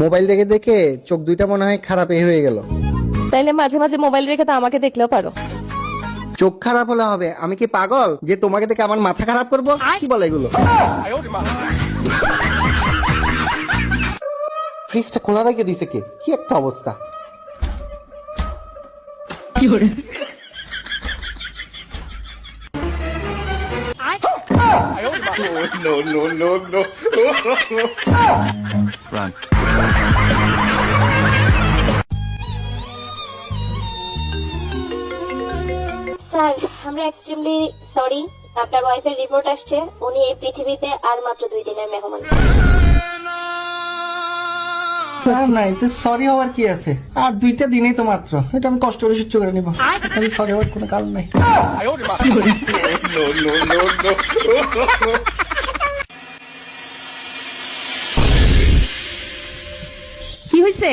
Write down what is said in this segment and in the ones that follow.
Mobile দেখে দেখে চোখ দুইটা মনে হয় খারাপ হয়ে গেল। তাইলে মাঝে মাঝে মোবাইল রেখে তো আমাকে দেখলেও পারো। চোখ খারাপ হলে হবে? আমি কি পাগল যে তোমাকে দেখে আমার মাথা খারাপ করব? কি বলে এগুলো? ফ্রিজটা খোলা রেখে দিছে কে? কি একটা অবস্থা! স্যার, আমরা এক্সট্রিমলি সরি, আপনার ওয়াইফের রিপোর্ট আসছে উনি এই পৃথিবীতে আর মাত্র 2 দিনের মেহমান। না, এতে সরি হওয়ার কি আছে? আর 2টা দিনই তো মাত্র, এটা আমি কষ্ট করে সহ্য করে নিবো। আমি সরি হওয়ার কোনো কারণ নাই। কি হইছে?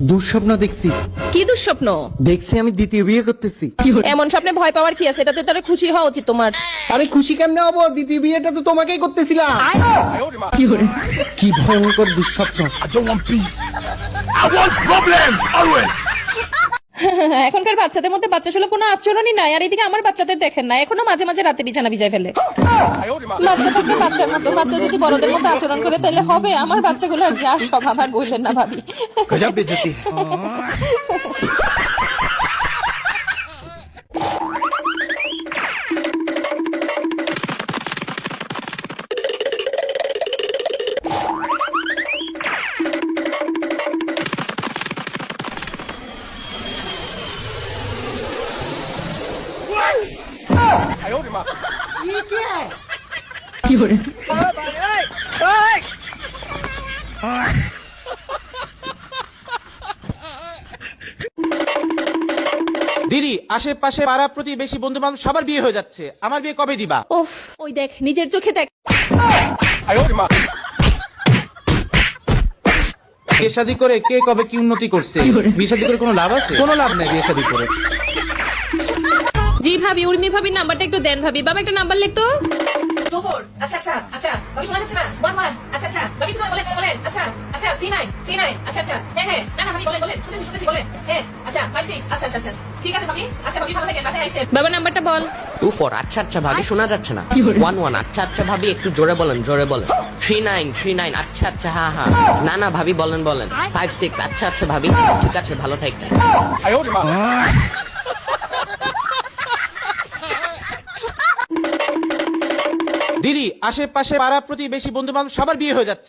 দুঃস্বপ্ন দেখছি। কি দুঃস্বপ্ন? দেখছি আমি দ্বিতীয় বিয়ে করতেছি। এমন স্বপ্নে ভয় পাওয়ার কি আছে? এটাতে তোরে খুশি হওয়া উচিত তোমার। আরে খুশি কেমনে হবো? দ্বিতীয় বিয়েটা তো তোমাকেই করতেছিলাম। কি ভয়ঙ্কর দুঃস্বপ্ন! এখনকার বাচ্চাদের মধ্যে বাচ্চা সুলভ কোনো আচরণই নাই। আর এদিকে আমার বাচ্চাদের দেখেন না, এখনো মাঝে মাঝে রাতে বিছানা ভিজায় ফেলে। বাচ্চা থাকবে বাচ্চার মতো, বাচ্চা যদি বড়দের মতো আচরণ করে তাহলে হবে। আমার বাচ্চাগুলোর যা স্বভাব আর বললেন না ভাবি। দিদি, আশেপাশে পাড়া প্রতিবেশী বন্ধু বান্ধব সবার বিয়ে হয়ে যাচ্ছে, আমার বিয়ে কবে দিবা? উফ, ওই দেখ নিজের চোখে দেখ। বিয়ে শাদী করে কে কবে কি উন্নতি করছে? বিয়ে শাদী করে কোনো লাভ আছে? কোনো লাভ নাই বিয়ে শাদী করে। জি ভাবি, উর্মি ভাবির নাম্বারটা একটু দেন ভাবি। বাবা একটা নাম্বার লিখতো। আচ্ছা আচ্ছা আচ্ছা ভাবি, শোনা যাচ্ছে না? 11 আচ্ছা আচ্ছা ভাবি, তুমি বলেন বলেন। আচ্ছা আচ্ছা 39 আচ্ছা আচ্ছা হ্যাঁ হ্যাঁ না না ভাবি বলেন বলেন, শুনতেছি শুনতেছি বলেন। হ্যাঁ আচ্ছা 56 আচ্ছা আচ্ছা আচ্ছা ঠিক আছে ভাবি। আচ্ছা ভাবি ভালো থাকেন, বাসায় আসেন। বাবা নাম্বারটা বল। 24 আচ্ছা আচ্ছা ভাবি, শোনা যাচ্ছে না। 11 আচ্ছা আচ্ছা ভাবি, একটু জোরে বলেন জোরে বলেন। 39 আচ্ছা আচ্ছা হ্যাঁ হ্যাঁ না না ভাবি বলেন বলেন। 56 আচ্ছা আচ্ছা ভাবি, ঠিক আছে ভালো থাকবেন। দিদি, আশেপাশে পাড়া প্রতিবেশী বন্ধু বান্ধব সবার বিয়ে হয়ে যাচ্ছে।